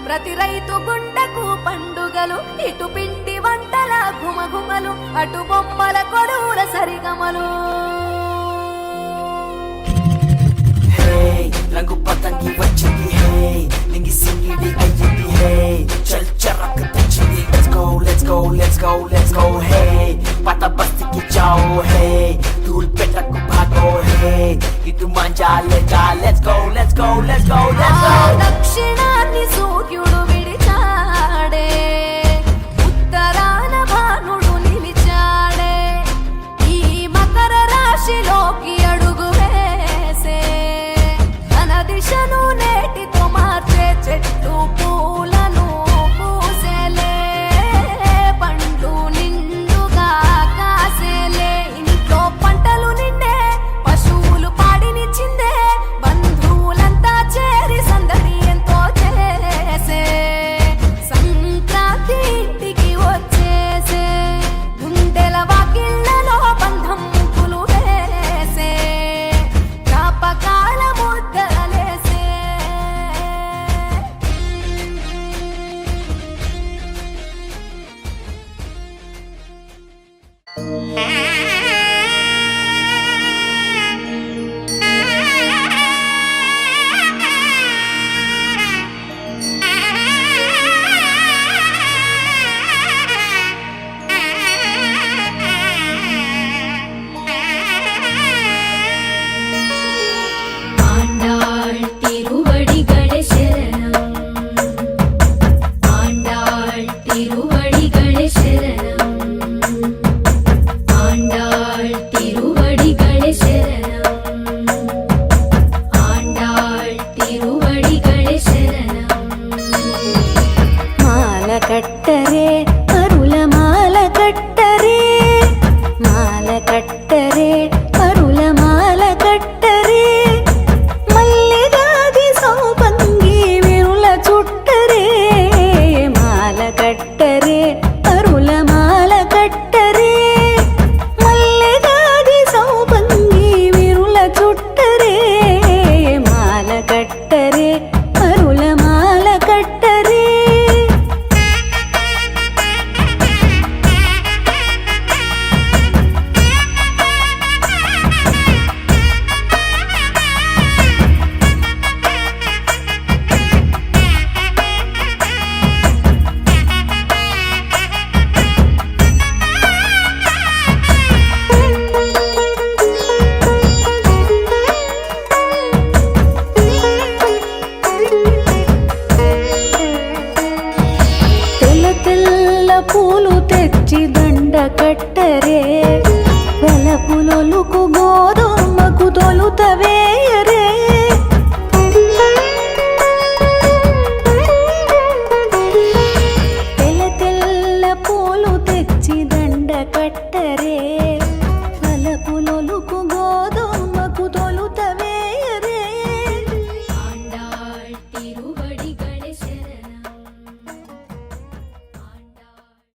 ప్రతి రైతు గుండెకు పండుగలు ఇటు పిండి వంటల గుమగుమలు అటు బొమ్మల కొలువుల సరిగమలు రంగు పతంగి వచ్చింది హే నింగి సింగిడి అయ్యింది హే చల్ చరక్ తెచ్చింది let's go let's go let's go let's go hey పత బస్తికి జాओ హే ధూల్ పెట్టకు భాగో హే ఇటు మంజా లేజా let's go let's go let's go let's go దక్షిణాన్ని సూర్యుడు విడిచాడే ఉత్తరాన భానుడు నిలిచాడే ఈ మకర రాశిలోకి అడుగు వేసే తన దిశను నేటితో మార్చే చెట్టు పూలను పూసేలే పండ్లు నిండుగా కాసేలే ఇంట్లో పంటలు నిండే పశువులు పాడినిచ్చిందే బంధువులంతా చేరి సందడి ఎంతో చేసే సంక్రాంతి ఇంటికి వచ్చేసే గుండెల వాకిళ్లలో బంధం ముగ్గులు వేసే జ్ఞాపకాల ముద్దలేసే ஆண்டாள் திருவடிகளே சரணம் ஆண்டாள் திருவடிகளே சரணம் ஆண்டாள் திருவடிகளே சரணம் ஆண்டாள் திருவடிகளே சரணம் మాల కట్టరే అరుల మాల కట్టరే మాల కట్టరే అరుల మాల కట్టరే మల్లెగాది సౌపంగి విరుల చుట్టరే మాల కట్టరే అరుల మాల కట్టరే మల్లెగాది సౌపంగి విరుల చుట్టరే మాల కట్టరే అరుల మాల కట్టరే తెల్ల తెల్ల పూలు తెచ్చి దండ కట్టరే వెలపులొలుకు గోధుమకు తొలుత వేసే